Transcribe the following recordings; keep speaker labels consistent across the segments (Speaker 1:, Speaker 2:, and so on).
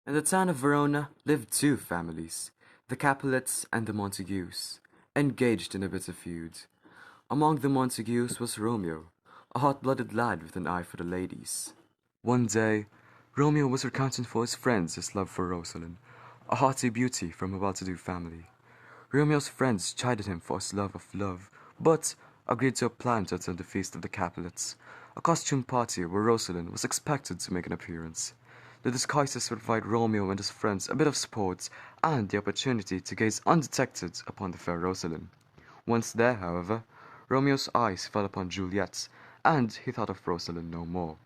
Speaker 1: In the town of Verona lived two families, the Capulets and the Montagues, engaged in a bitter feud. Among the Montagues was Romeo, a hot-blooded lad with an eye for the ladies. One day, Romeo was recounting for his friends his love for Rosalind, a haughty beauty from a well-to-do family. Romeo's friends chided him for his love, but agreed to a plan to attend the feast of the Capulets, a costume party where Rosalind was expected to make an appearance. The disguises would provide Romeo and his friends a bit of sport and the opportunity to gaze undetected upon the fair Rosalind. Once there, however, Romeo's eyes fell upon Juliet, and he thought of Rosalind no more.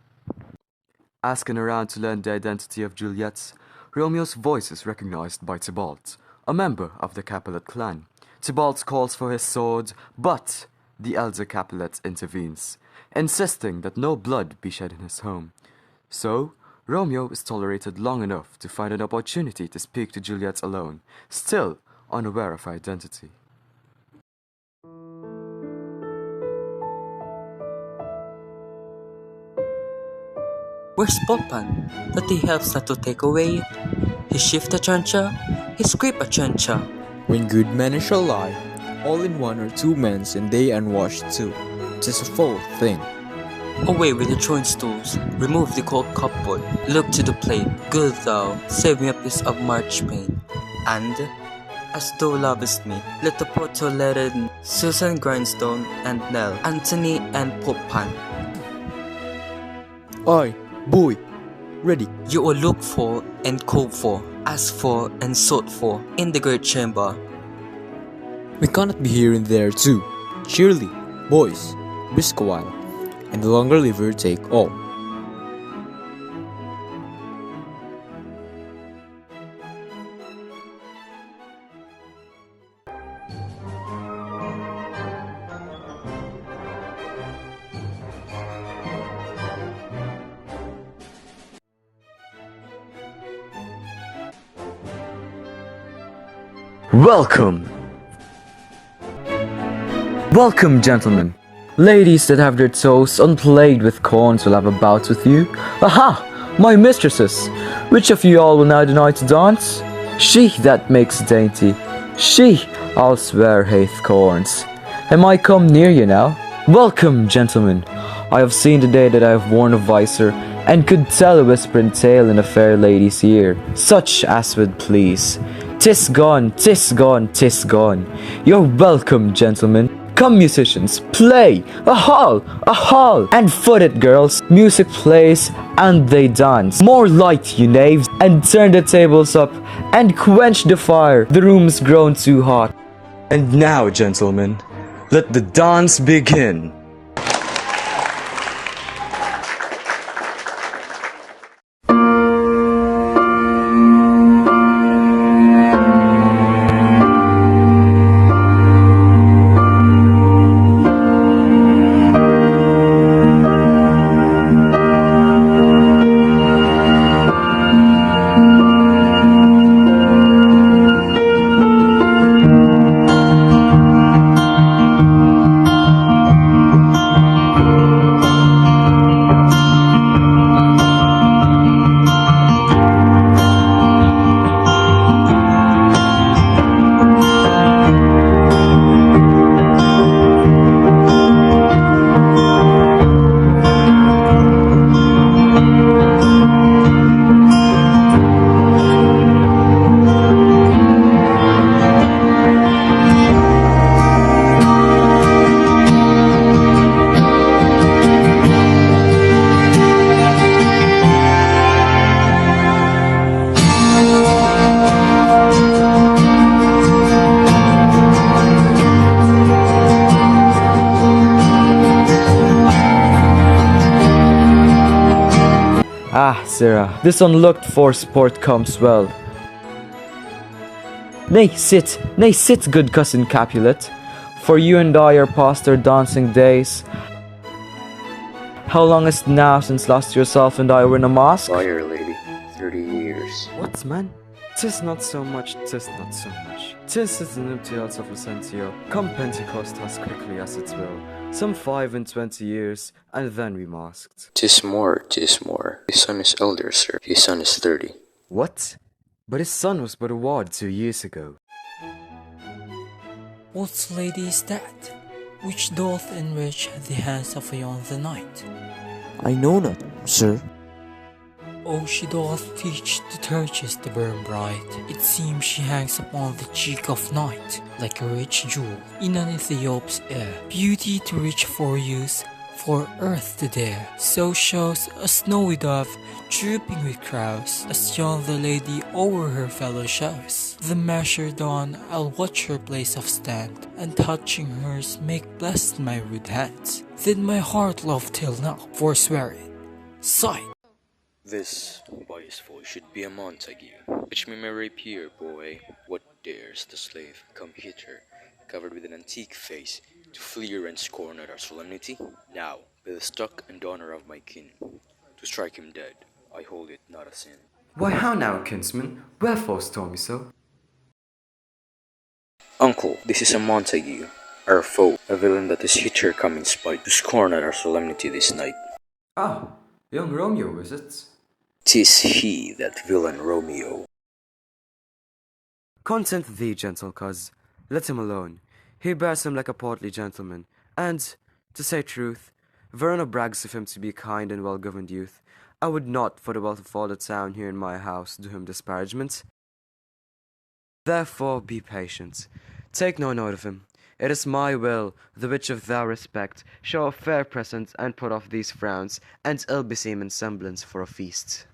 Speaker 1: Asking around to learn the identity of Juliet, Romeo's voice is recognized by Tybalt, a member of the Capulet clan. Tybalt calls for his sword, but the elder Capulet intervenes, insisting that no blood be shed in his home. So, Romeo is tolerated long enough to find an opportunity to speak to Juliet alone, still unaware of her identity.
Speaker 2: Where's Popan? That he helps not to take away. He shift a chancha, he scrape a chancha.
Speaker 3: When good men shall lie, all in one or two men's and they unwashed too. 'Tis a foul thing.
Speaker 2: Away with the joint stools, remove the cold cupboard, look to the plate, good thou, save me a piece of marchpane. And, as thou lovest me, let the porto-lettered Susan Grindstone and Nell, Anthony and Popan.
Speaker 3: Aye, boy, ready.
Speaker 2: You will look for and cove for, ask for and sought for, in the great chamber.
Speaker 3: We cannot be here and there too. Surely, boys, brisk a while, and the longer liver take all.
Speaker 1: Welcome, gentlemen. Ladies that have their toes unplagued with corns will have a bout with you. Aha! My mistresses! Which of you all will now deny to dance? She that makes dainty, she, I'll swear, hath corns. Am I come near you now? Welcome, gentlemen. I have seen the day that I have worn a visor, and could tell a whispering tale in a fair lady's ear, such as would please. 'Tis gone, 'tis gone, 'tis gone. You're welcome, gentlemen. Come, musicians, play! A hall, and foot it, girls. Music plays, and they dance. More light, you knaves, and turn the tables up, and quench the fire. The room's grown too hot. And now, gentlemen, let the dance begin. Ah, Sarah, this unlooked-for sport comes well. Nay, sit, good cousin Capulet, for you and I are past our dancing days. How long is it now since last yourself and I were in a mosque?
Speaker 4: Fire, lady. 30 years.
Speaker 1: What, man? 'Tis not so much, 'tis not so much. 'Tis as the nuptials of Lucentio. Come Pentecost as quickly as it will. Some 25 years, and then we masked.
Speaker 4: 'Tis more. His son is elder, sir. His son is 30.
Speaker 1: What? But his son was but a ward 2 years ago.
Speaker 5: What lady is that, which doth enrich the hands of a young the knight?
Speaker 3: I know not, sir.
Speaker 5: Oh, she doth teach the churches to burn bright. It seems she hangs upon the cheek of night, like a rich jewel in an Ethiop's ear. Beauty to reach for use, for earth to dare. So shows a snowy dove, drooping with crows, as young the lady o'er her fellow shows. The measured dawn, I'll watch her place of stand, and touching hers make blessed my rude hands. Then my heart love till now, forswear it. Sight.
Speaker 6: This boy's voice should be a Montague. Pitch me my rapier, boy. What dares the slave come hither, covered with an antique face, to fleer and scorn at our solemnity? Now, by the stock and honor of my kin, to strike him dead, I hold it not a sin.
Speaker 1: Why, how now, kinsman? Wherefore storm you so?
Speaker 6: Uncle, this is a Montague, our foe, a villain that is hither come in spite, to scorn at our solemnity this night.
Speaker 1: Ah, young Romeo, is it?
Speaker 6: 'Tis he, that villain Romeo.
Speaker 1: Content thee, gentle coz. Let him alone. He bears him like a portly gentleman, and, to say truth, Verona brags of him to be a kind and well-governed youth. I would not, for the wealth of all the town here in my house, do him disparagement. Therefore be patient. Take no note of him. It is my will, the which of thou respect, show a fair present, and put off these frowns, and ill-beseeming semblance for a feast.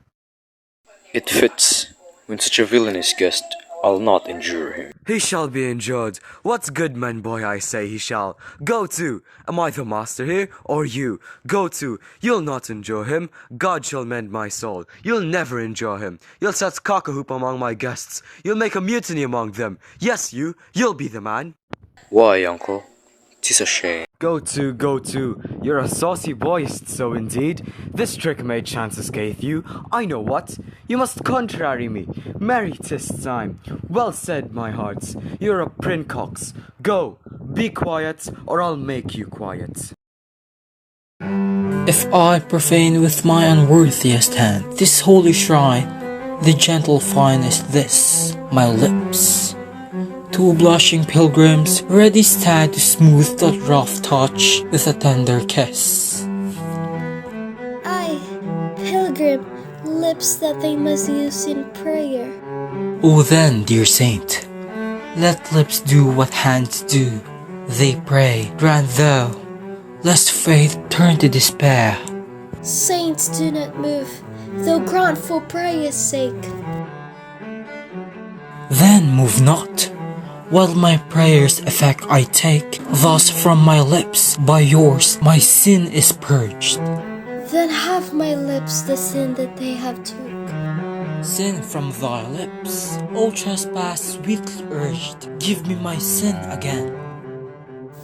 Speaker 6: It fits. When such a villain is guest, I'll not endure him.
Speaker 1: He shall be endured. What good man, boy, I say he shall. Go to. Am I the master here, or you? Go to. You'll not endure him. God shall mend my soul. You'll never endure him. You'll set cock-a-hoop among my guests. You'll make a mutiny among them. Yes, you'll be the man.
Speaker 6: Why, uncle? 'Tis a shame.
Speaker 1: Go to. You're a saucy boy, so indeed. This trick may chance escape you. I know what. You must contrary me. Marry, 'tis time. Well said, my hearts. You're a princox. Go, be quiet, or I'll make you quiet.
Speaker 5: If I profane with my unworthiest hand this holy shrine, the gentle fine is this, my lips. Two blushing pilgrims ready stand to smooth that rough touch with a tender kiss.
Speaker 7: Ay, pilgrim, lips that they must use in prayer.
Speaker 5: O then, dear saint, let lips do what hands do. They pray, grant thou, lest faith turn to despair.
Speaker 7: Saints do not move, though grant for prayer's sake.
Speaker 5: Then move not, while my prayers' effect I take. Thus from my lips, by yours, my sin is purged.
Speaker 7: Then have my lips the sin that they have took.
Speaker 5: Sin from thy lips, O trespass sweetly urged, give me my sin again.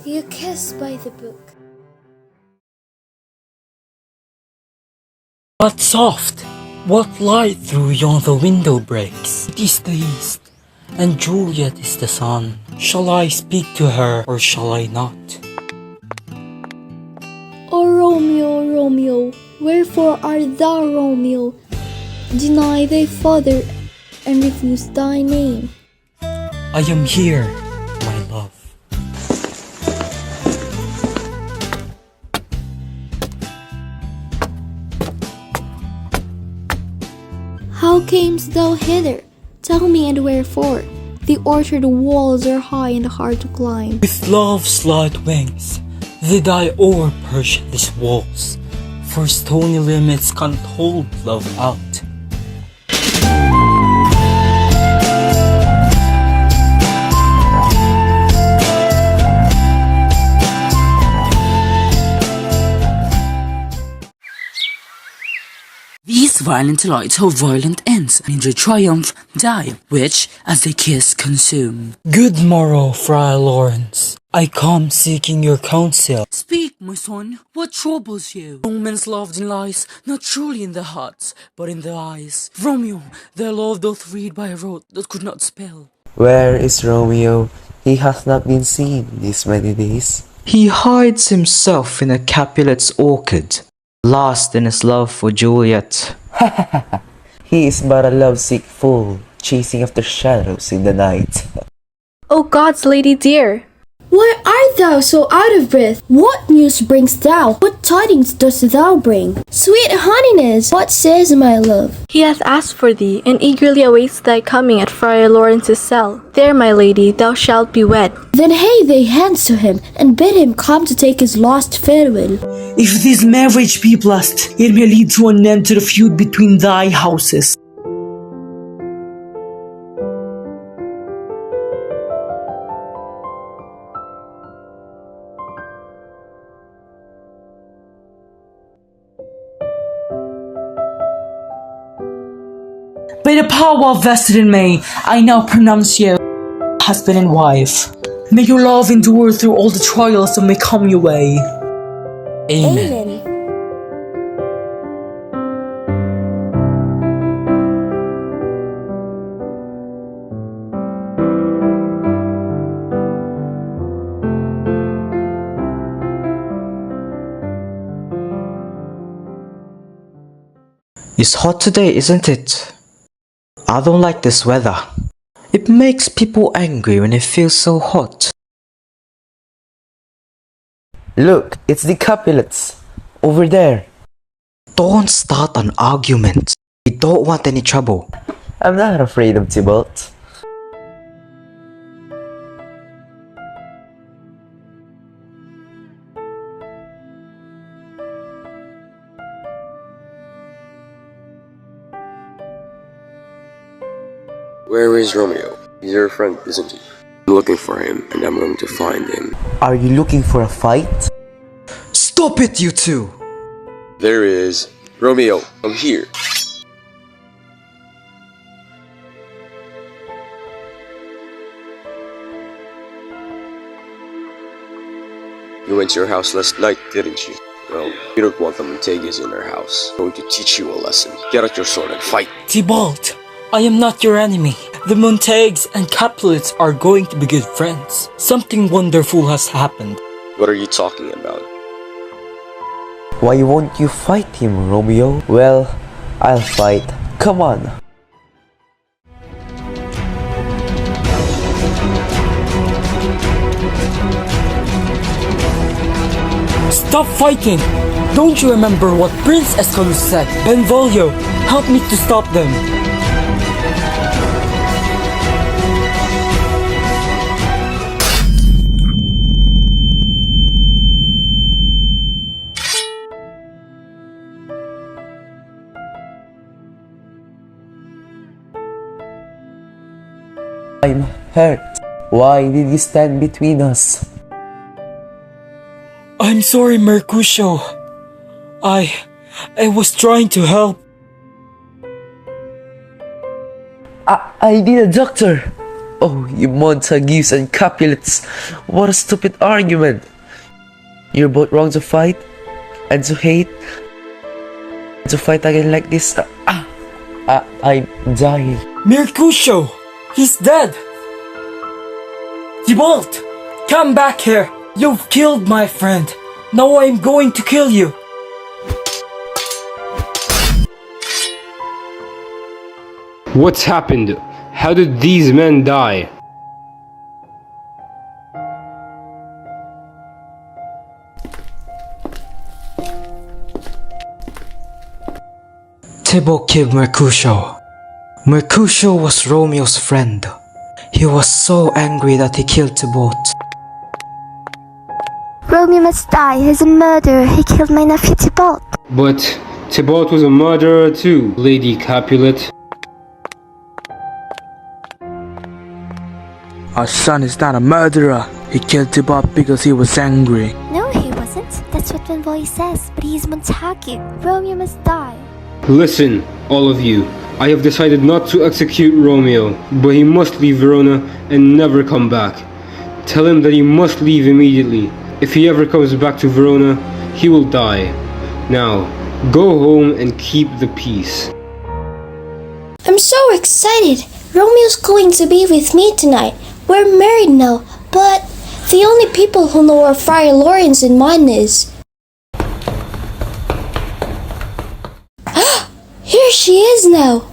Speaker 7: You kiss by the book.
Speaker 5: But soft, what light through yonder window breaks? 'Tis the east, and Juliet is the sun. Shall I speak to her, or shall I not?
Speaker 7: O Romeo, Romeo, wherefore art thou Romeo? Deny thy father and refuse thy name.
Speaker 5: I am here, my love.
Speaker 7: How camest thou hither? Tell me and wherefore. The orchard walls are high and hard to climb.
Speaker 5: With love's light wings did I o'erperch these walls, for stony limits can't hold love out.
Speaker 8: These violent delights have violent ends, and in their triumph die, which, as they kiss, consume.
Speaker 5: Good morrow, Friar Lawrence. I come seeking your counsel.
Speaker 8: Speak, my son, what troubles you? Romance loved in lies, not truly in the hearts, but in the eyes. Romeo, their love doth read by a rote that could not spell.
Speaker 9: Where is Romeo? He hath not been seen these many days.
Speaker 2: He hides himself in a Capulet's orchard, lost in his love for Juliet.
Speaker 9: He is but a lovesick fool, chasing after shadows in the night.
Speaker 10: O gods, lady dear!
Speaker 7: Why art thou so out of breath? What news bringst thou? What tidings dost thou bring? Sweet honeyness, what says my love?
Speaker 10: He hath asked for thee, and eagerly awaits thy coming at Friar Lawrence's cell. There, my lady, thou shalt be wed.
Speaker 7: Then hae thy hands to him, and bid him come to take his last farewell.
Speaker 8: If this marriage be blessed, it may lead to an end to the feud between thy houses. By the power vested in me, I now pronounce you husband and wife. May your love endure through all the trials that may come your way.
Speaker 10: Amen.
Speaker 11: It's hot today, isn't it? I don't like this weather. It makes people angry when it feels so hot.
Speaker 9: Look, it's the Capulets. Over there.
Speaker 11: Don't start an argument. We don't want any trouble.
Speaker 9: I'm not afraid of Tybalt.
Speaker 4: Where is Romeo? He's your friend, isn't he? I'm looking for him, and I'm going to find him.
Speaker 9: Are you looking for a fight?
Speaker 11: Stop it, you two!
Speaker 4: There is. Romeo, I'm here. You went to your house last night, didn't you? Well, you don't want the Montagues in our house. I'm going to teach you a lesson. Get out your sword and fight.
Speaker 5: Tybalt, I am not your enemy. The Montagues and Capulets are going to be good friends. Something wonderful has happened.
Speaker 4: What are you talking about?
Speaker 9: Why won't you fight him, Romeo? Well, I'll fight. Come on.
Speaker 5: Stop fighting! Don't you remember what Prince Escalus said? Benvolio, help me to stop them.
Speaker 9: I'm hurt. Why did you stand between us?
Speaker 5: I'm sorry, Mercutio. I was trying to help.
Speaker 9: I need a doctor. Oh, you Montagues and Capulets. What a stupid argument. You're both wrong to fight and to hate. To fight again like this. I'm dying.
Speaker 5: Mercutio! He's dead! Tybalt! Come back here! You've killed my friend! Now I'm going to kill you!
Speaker 12: What's happened? How did these men die?
Speaker 11: Tybalt killed Mercutio. Mercutio was Romeo's friend. He was so angry that he killed Tybalt.
Speaker 13: Romeo must die. He's a murderer. He killed my nephew Tybalt.
Speaker 12: But Tybalt was a murderer too, Lady Capulet.
Speaker 14: Our son is not a murderer. He killed Tybalt because he was angry.
Speaker 13: No, he wasn't. That's what Benvolio says. But he's Montague. Romeo must die.
Speaker 12: Listen, all of you. I have decided not to execute Romeo, but he must leave Verona and never come back. Tell him that he must leave immediately. If he ever comes back to Verona, he will die. Now, go home and keep the peace.
Speaker 7: I'm so excited. Romeo's going to be with me tonight. We're married now, but the only people who know where Friar Lawrence and mine is. Here she is now.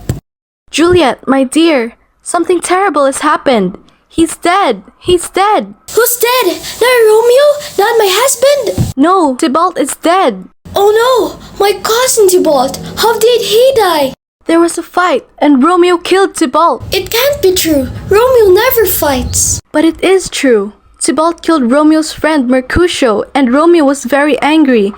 Speaker 10: Juliet, my dear, something terrible has happened. He's dead. He's dead.
Speaker 7: Who's dead? Not Romeo? Not my husband?
Speaker 10: No, Tybalt is dead.
Speaker 7: Oh no! My cousin Tybalt! How did he die?
Speaker 10: There was a fight, and Romeo killed Tybalt.
Speaker 7: It can't be true. Romeo never fights.
Speaker 10: But it is true. Tybalt killed Romeo's friend Mercutio, and Romeo was very angry.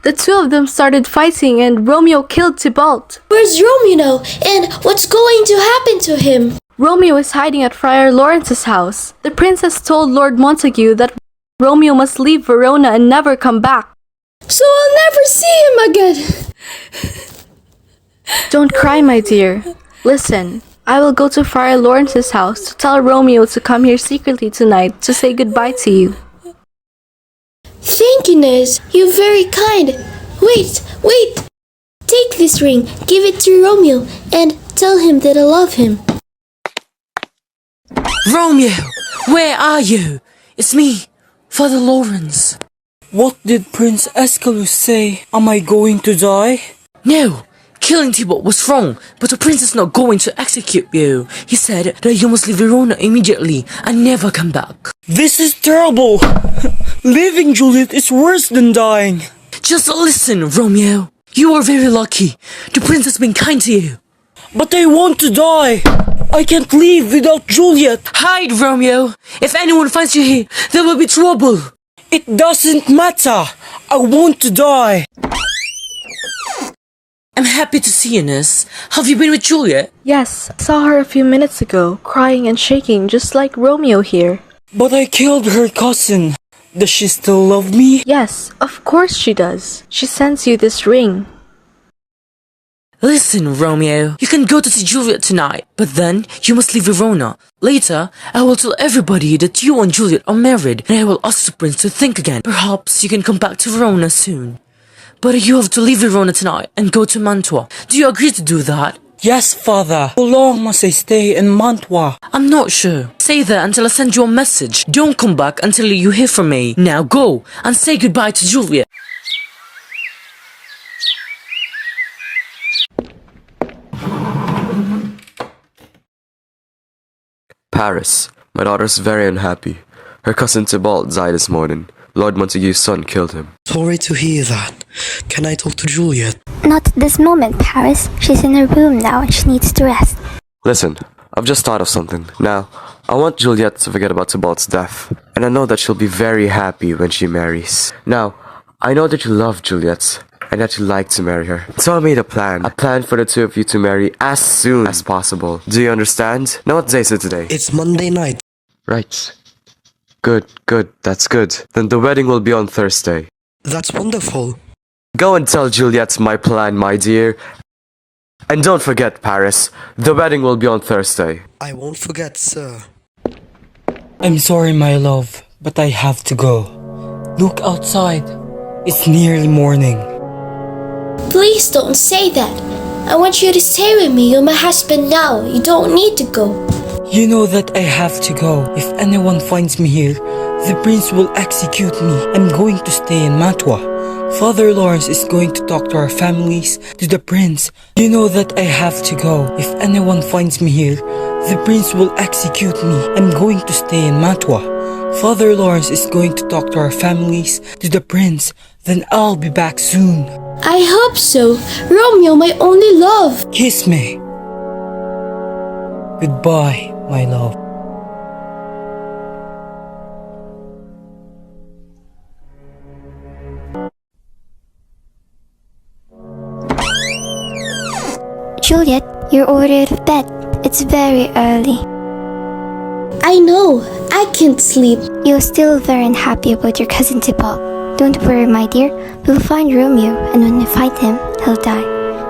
Speaker 10: The two of them started fighting, and Romeo killed Tybalt.
Speaker 7: Where's Romeo now? And what's going to happen to him?
Speaker 10: Romeo is hiding at Friar Lawrence's house. The princess told Lord Montague that Romeo must leave Verona and never come back.
Speaker 7: So I'll never see him again.
Speaker 10: Don't cry, my dear. Listen, I will go to Friar Lawrence's house to tell Romeo to come here secretly tonight to say goodbye to you.
Speaker 7: Thank you, Nurse. You're very kind. Wait. Take this ring, give it to Romeo, and tell him that I love him.
Speaker 8: Romeo, where are you? It's me, Father Lawrence. What did Prince Escalus say? Am I going to die? No, killing Tybalt was wrong, but the prince is not going to execute you. He said that you must leave Verona immediately and never come back. This is terrible. Leaving Juliet is worse than dying. Just listen, Romeo. You are very lucky. The prince has been kind to you. But I want to die. I can't leave without Juliet. Hide, Romeo. If anyone finds you here, there will be trouble. It doesn't matter. I want to die. I'm happy to see you, Nurse. Have you been with Juliet?
Speaker 10: Yes, I saw her a few minutes ago, crying and shaking just like Romeo here.
Speaker 8: But I killed her cousin. Does she still love me?
Speaker 10: Yes, of course she does. She sends you this ring.
Speaker 8: Listen, Romeo, you can go to see Juliet tonight, but then you must leave Verona. Later, I will tell everybody that you and Juliet are married, and I will ask the prince to think again. Perhaps you can come back to Verona soon. But you have to leave Verona tonight and go to Mantua. Do you agree to do that? Yes, father. How long must I stay in Mantua? I'm not sure. Stay there until I send you a message. Don't come back until you hear from me. Now go and say goodbye to Juliet.
Speaker 1: Paris. My daughter's very unhappy. Her cousin Tybalt died this morning. Lord Montague's son killed him.
Speaker 15: Sorry to hear that. Can I talk to Juliet?
Speaker 13: Not at this moment, Paris. She's in her room now and she needs to rest.
Speaker 1: Listen, I've just thought of something. Now, I want Juliet to forget about Tybalt's death. And I know that she'll be very happy when she marries. Now, I know that you love Juliet and that you like to marry her. So I made a plan for the two of you to marry as soon as possible. Do you understand? Now what day is it today?
Speaker 15: It's Monday night.
Speaker 1: Right. Good, that's good. Then the wedding will be on Thursday.
Speaker 15: That's wonderful.
Speaker 1: Go and tell Juliet my plan, my dear. And don't forget, Paris, the wedding will be on Thursday.
Speaker 15: I won't forget, sir.
Speaker 8: I'm sorry, my love, but I have to go. Look outside. It's nearly morning.
Speaker 7: Please don't say that. I want you to stay with me. You're my husband now. You don't need to go.
Speaker 8: You know that I have to go. If anyone finds me here, the prince will execute me. I'm going to stay in Mantua. Father Lawrence is going to talk to our families, to the prince. You know that I have to go. If anyone finds me here, the prince will execute me. I'm going to stay in Mantua. Father Lawrence is going to talk to our families, to the prince. Then I'll be back soon.
Speaker 7: I hope so. Romeo, my only love.
Speaker 8: Kiss me. Goodbye, my love.
Speaker 13: Juliet, you're already out of bed. It's very early.
Speaker 7: I know. I can't sleep.
Speaker 13: You're still very unhappy about your cousin Tybalt. Don't worry, my dear. We'll find Romeo, and when we find him, he'll die.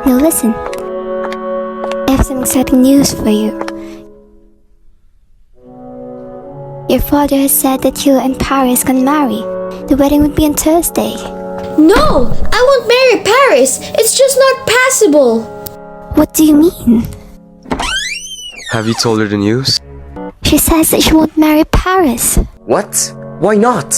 Speaker 13: Now listen. I have some exciting news for you. Your father has said that you and Paris can marry. The wedding would be on Thursday.
Speaker 7: No! I won't marry Paris! It's just not possible!
Speaker 13: What do you mean?
Speaker 1: Have you told her the news?
Speaker 13: She says that she won't marry Paris.
Speaker 1: What? Why not?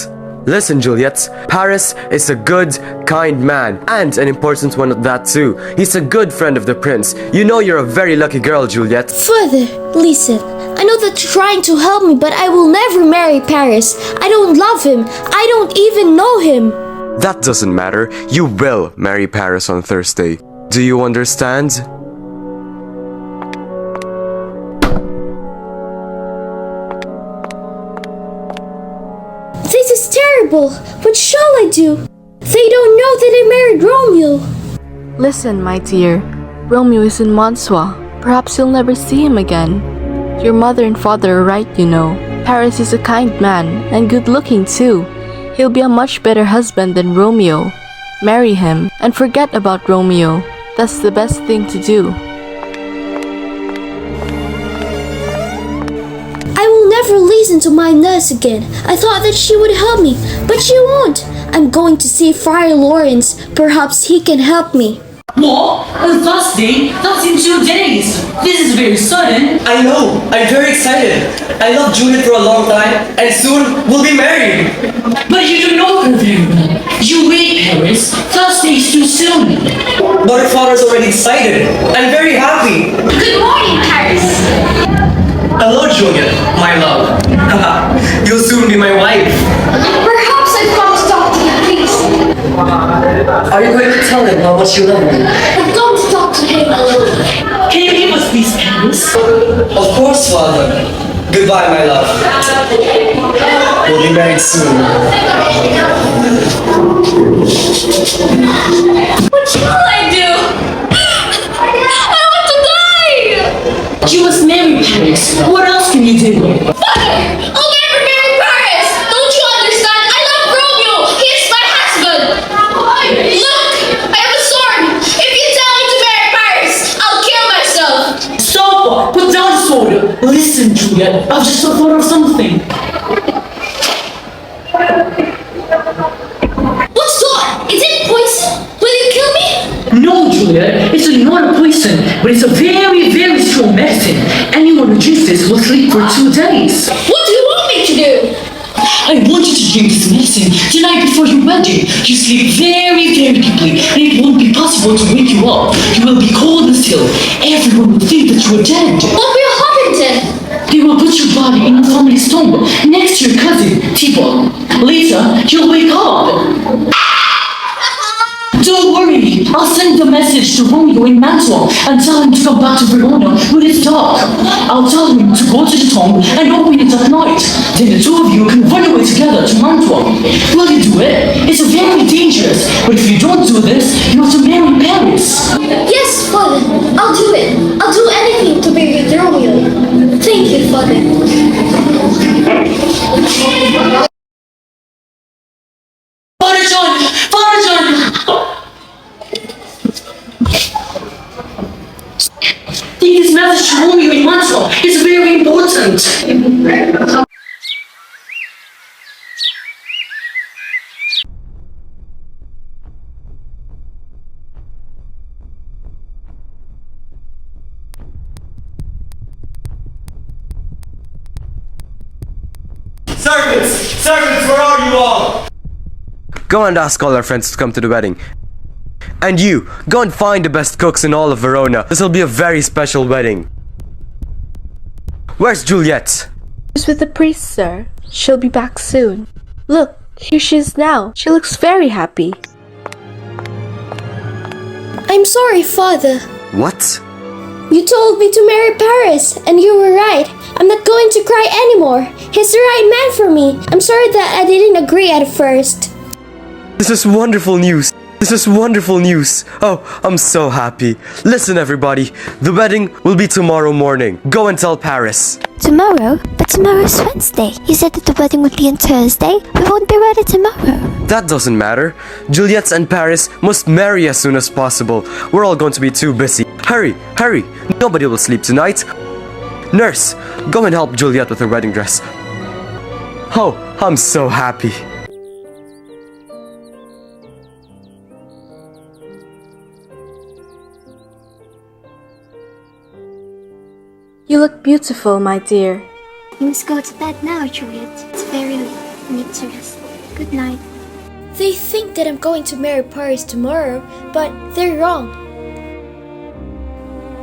Speaker 1: Listen, Juliet, Paris is a good, kind man, and an important one at that too. He's a good friend of the prince. You know you're a very lucky girl, Juliet.
Speaker 7: Father, listen. I know that you're trying to help me, but I will never marry Paris. I don't love him. I don't even know him.
Speaker 1: That doesn't matter. You will marry Paris on Thursday. Do you understand?
Speaker 7: This is terrible. What shall I do? They don't know that I married Romeo.
Speaker 10: Listen, my dear. Romeo is in Montague. Perhaps you'll never see him again. Your mother and father are right, you know. Paris is a kind man, and good-looking too. He'll be a much better husband than Romeo. Marry him, and forget about Romeo. That's the best thing to do.
Speaker 7: I will never listen to my nurse again. I thought that she would help me, but she won't. I'm going to see Friar Lawrence. Perhaps he can help me.
Speaker 8: What? On Thursday? That's in 2 days. This is very sudden.
Speaker 16: I know. I'm very excited. I love Juliet for a long time, and soon we'll be married.
Speaker 8: But you don't know her very well. You wait, Paris. Thursday is too soon.
Speaker 16: But her father's already excited. I'm very happy.
Speaker 17: Good morning, Paris.
Speaker 16: Hello, Juliet, my love. You'll soon be my wife.
Speaker 17: Perhaps I've got to talk to the priest.
Speaker 16: Are you going to tell him how much you love me?
Speaker 17: I'm going to talk to him alone.
Speaker 8: Can you give us these Paris?
Speaker 16: Of course, father. Goodbye, my love. We'll be married soon.
Speaker 17: What shall I do? I want to die!
Speaker 8: You must marry Paris. What else can you do?
Speaker 17: Father! I'll never marry Paris! Don't you understand? I love Romeo! He is my husband! Look! I have a sword! If you tell me to marry Paris, I'll kill myself!
Speaker 8: Stop! Put down the sword! Listen, Juliet, I've just thought of something.
Speaker 17: What's that? Is it poison? Will you kill me?
Speaker 8: No, Juliet, it's not a poison, but it's a very, very strong medicine. Anyone who drinks this will sleep for 2 days.
Speaker 17: What do you want me to do?
Speaker 8: I want you to drink this medicine tonight before your wedding. You sleep very, very deeply, and it won't be possible to wake you up. You will be cold and still. Everyone will think that you are dead.
Speaker 17: What will happen then?
Speaker 8: They will put your body in the family tomb next to your cousin, Tybalt. Later, you'll wake up. Don't worry, I'll send a message to Romeo in Mantua and tell him to come back to Verona when it's dark. I'll tell him to go to the tomb and open it at night. Then the two of you can run away together to Mantua. Will you do it? It's very dangerous, but if you don't do this, you have to marry Paris.
Speaker 7: Yes, Father. I'll do it. I'll do anything to be with Romeo. Thank you, Father.
Speaker 8: Father John! Father John! Take this message to Romeo in Mantua. It's very important.
Speaker 16: Servants, where are you all?
Speaker 1: Go and ask all our friends to come to the wedding. And you, go and find the best cooks in all of Verona. This will be a very special wedding. Where's Juliet?
Speaker 10: She's with the priest, sir. She'll be back soon. Look, here she is now. She looks very happy.
Speaker 7: I'm sorry, Father.
Speaker 1: What?
Speaker 7: You told me to marry Paris, and you were right. I'm not going to cry anymore. He's the right man for me. I'm sorry that I didn't agree at first.
Speaker 1: This is wonderful news. This is wonderful news. Oh, I'm so happy. Listen, everybody. The wedding will be tomorrow morning. Go and tell Paris.
Speaker 13: Tomorrow? But tomorrow's Wednesday. You said that the wedding would be on Thursday. We won't be ready tomorrow.
Speaker 1: That doesn't matter. Juliet and Paris must marry as soon as possible. We're all going to be too busy. Hurry, hurry. Nobody will sleep tonight. Nurse, go and help Juliet with her wedding dress. Oh, I'm so happy.
Speaker 10: You look beautiful, my dear.
Speaker 13: You must go to bed now, Juliet. It's very late. You need to rest. Good night.
Speaker 7: They think that I'm going to marry Paris tomorrow, but they're wrong.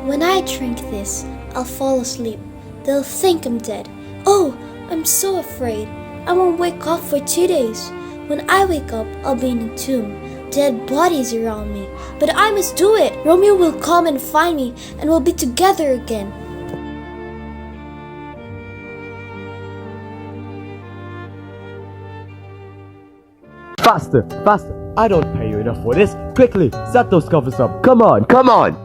Speaker 7: When I drink this, I'll fall asleep. They'll think I'm dead. Oh, I'm so afraid. I won't wake up for 2 days. When I wake up, I'll be in a tomb. Dead bodies around me. But I must do it. Romeo will come and find me, and we'll be together again.
Speaker 18: Faster, faster. I don't pay you enough for this. Quickly, set those covers up. Come on, come on.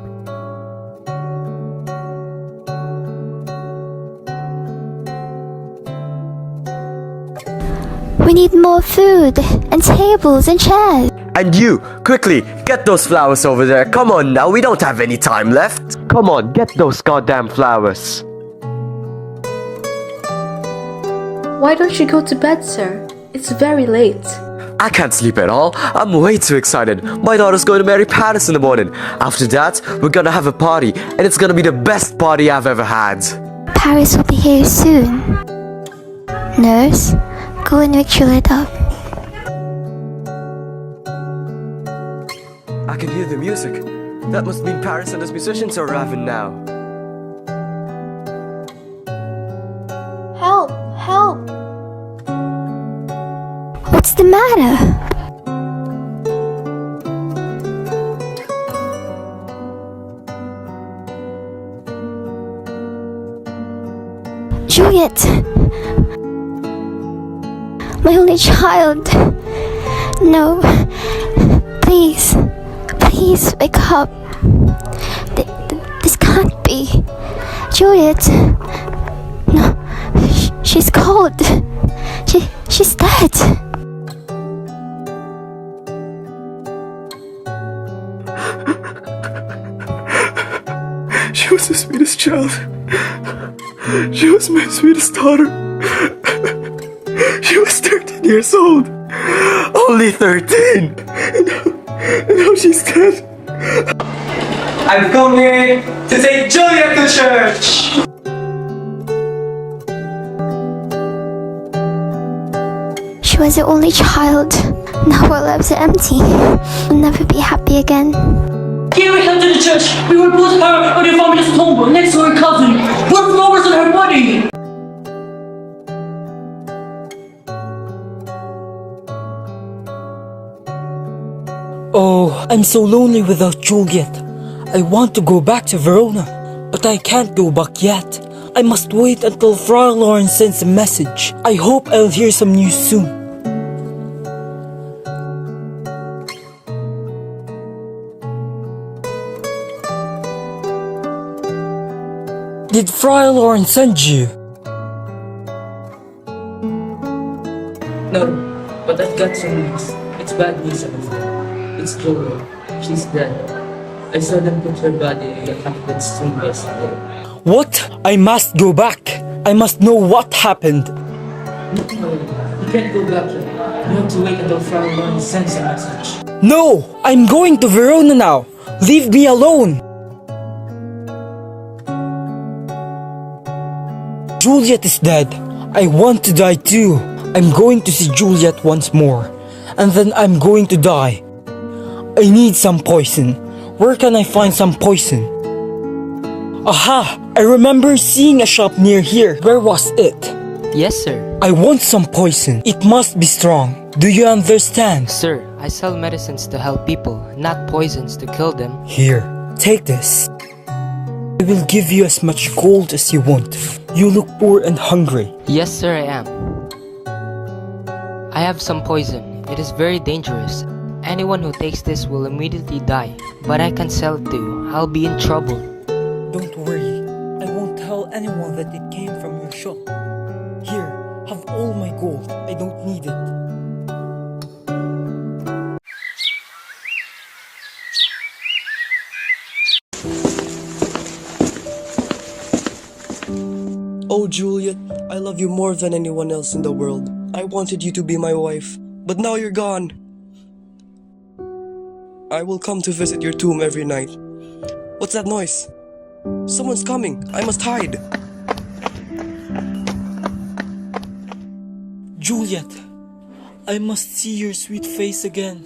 Speaker 13: We need more food and tables and chairs.
Speaker 18: And you, quickly, get those flowers over there. Come on now, we don't have any time left. Come on, get those goddamn flowers.
Speaker 10: Why don't you go to bed, sir? It's very late.
Speaker 18: I can't sleep at all. I'm way too excited. My daughter's going to marry Paris in the morning. After that, we're gonna have a party, and it's gonna be the best party I've ever had.
Speaker 13: Paris will be here soon. Nurse, go and wake Juliet up.
Speaker 18: I can hear the music. That must mean Paris and his musicians are arriving now.
Speaker 7: Help! Help!
Speaker 13: What's the matter? Juliet! My only child! No, please, please wake up. This can't be. Juliet! No, she's cold. She's dead.
Speaker 18: She was the sweetest child. She was my sweetest daughter. She was 13 years old. Only 13. And now she's dead.
Speaker 16: I'm coming to take Juliet to church.
Speaker 13: She was the only child. Now our lives are empty. We'll never be happy again.
Speaker 8: Here we come to the church. We were put her on your family's tomb next to her cousin. Put flowers on her body. Oh, I'm so lonely without Juliet. I want to go back to Verona, but I can't go back yet. I must wait until Friar Lawrence sends a message. I hope I'll hear some news soon. Did Friar Lawrence send you?
Speaker 2: No, but I've got some news. It's bad news, I'm afraid. It's Julia. She's dead. I saw them put her body in the Capulets tomb yesterday.
Speaker 8: What? I must go back. I must know what happened.
Speaker 2: No, you can't go back yet. You have to wait until Friar Lawrence sends a message.
Speaker 8: No! I'm going to Verona now. Leave me alone. Juliet is dead. I want to die too. I'm going to see Juliet once more. And then I'm going to die. I need some poison. Where can I find some poison? Aha! I remember seeing a shop near here. Where was it?
Speaker 19: Yes, sir.
Speaker 8: I want some poison. It must be strong. Do you understand?
Speaker 19: Sir, I sell medicines to help people, not poisons to kill them.
Speaker 8: Here, take this. I will give you as much gold as you want. You look poor and hungry.
Speaker 19: Yes, sir, I am. I have some poison. It is very dangerous. Anyone who takes this will immediately die. But I can sell it to you. I'll be in trouble.
Speaker 8: Don't worry. I won't tell anyone that it came from your shop. Here, have all my gold. I don't need it.
Speaker 15: Oh, Juliet, I love you more than anyone else in the world. I wanted you to be my wife, but now you're gone. I will come to visit your tomb every night. What's that noise? Someone's coming. I must hide.
Speaker 8: Juliet,
Speaker 5: I must see your sweet face again.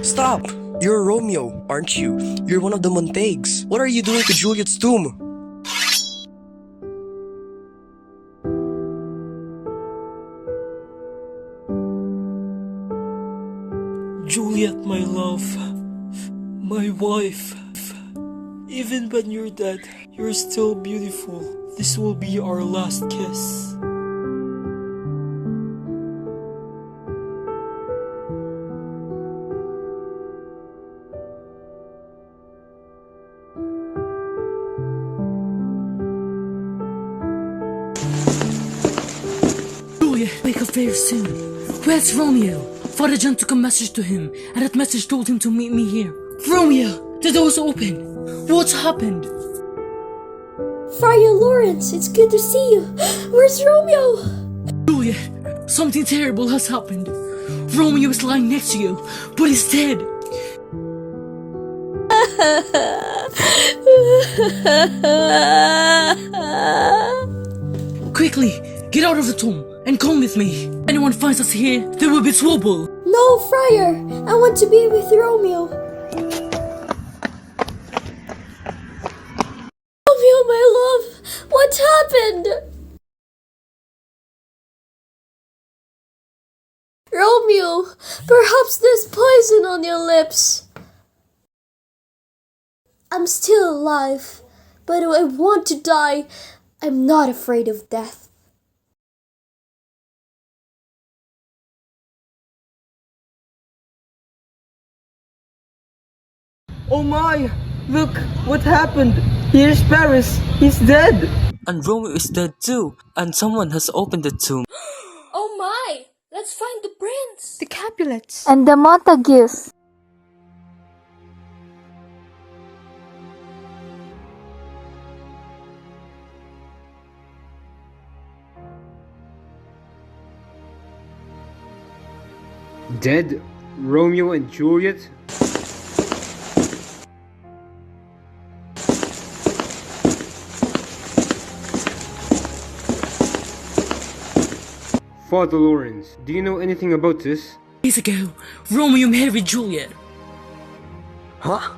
Speaker 15: Stop! You're Romeo, aren't you? You're one of the Montagues. What are you doing to Juliet's tomb?
Speaker 5: Juliet, my love, my wife. Even when you're dead, you're still beautiful. This will be our last kiss.
Speaker 8: Juliet, wake up very soon. Where's Romeo? Father John took a message to him, and that message told him to meet me here. Romeo, the door's open. What's happened?
Speaker 7: Friar Lawrence, it's good to see you. Where's Romeo?
Speaker 8: Juliet, something terrible has happened. Romeo is lying next to you, but he's dead. Quickly, get out of the tomb and come with me. If anyone finds us here, there will be trouble.
Speaker 7: No, Friar, I want to be with Romeo. Romeo, my love, what happened? Romeo, perhaps there's poison on your lips. I'm still alive, but I want to die. I'm not afraid of death.
Speaker 14: Oh my! Look what happened! Here's Paris! He's dead!
Speaker 2: And Romeo is dead too, and someone has opened the tomb.
Speaker 17: Oh my! Let's find the prince!
Speaker 10: The Capulets. And the Montagues.
Speaker 12: Dead? Romeo and Juliet? Father Lawrence, do you know anything about this?
Speaker 8: Days ago, Romeo married Juliet.
Speaker 18: Huh?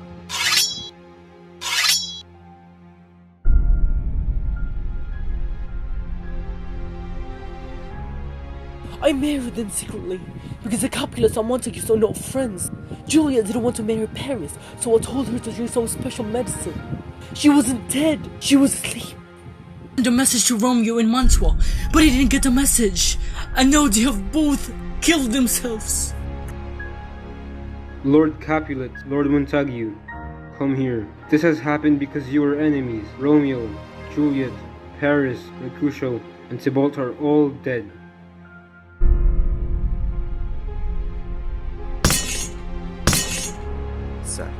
Speaker 8: I married them secretly because the Capulets and Montagues are not friends. Juliet didn't want to marry Paris, so I told her to drink some special medicine. She wasn't dead, she was asleep. I sent a message to Romeo in Mantua, but he didn't get the message. And now they have both killed themselves.
Speaker 12: Lord Capulet, Lord Montague, come here. This has happened because you are enemies. Romeo, Juliet, Paris, Mercutio, and Tybalt are all dead.
Speaker 1: Sad.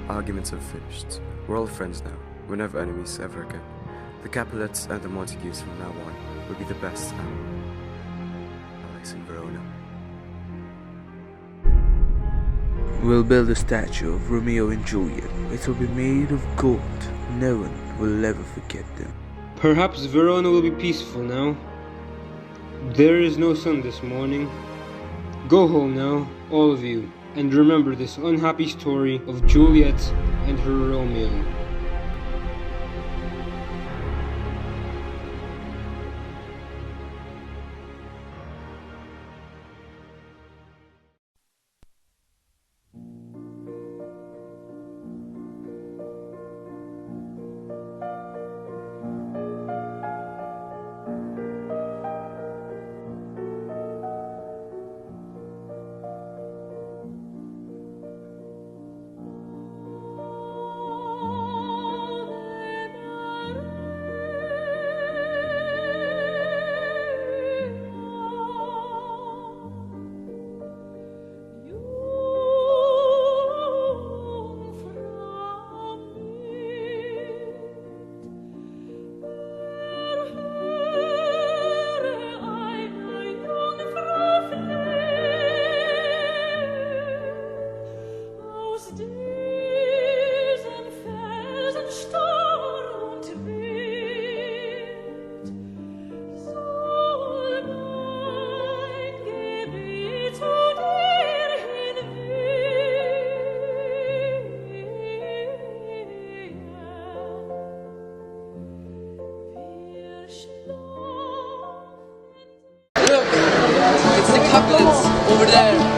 Speaker 1: Arguments are finished. We're all friends now. We're never enemies ever again. The Capulets and the Montagues from now on will be the best allies in Verona.
Speaker 14: We'll build a statue of Romeo and Juliet. It will be made of gold. No one will ever forget them.
Speaker 12: Perhaps Verona will be peaceful now. There is no sun this morning. Go home now, all of you, and remember this unhappy story of Juliet and her Romeo.
Speaker 20: over there.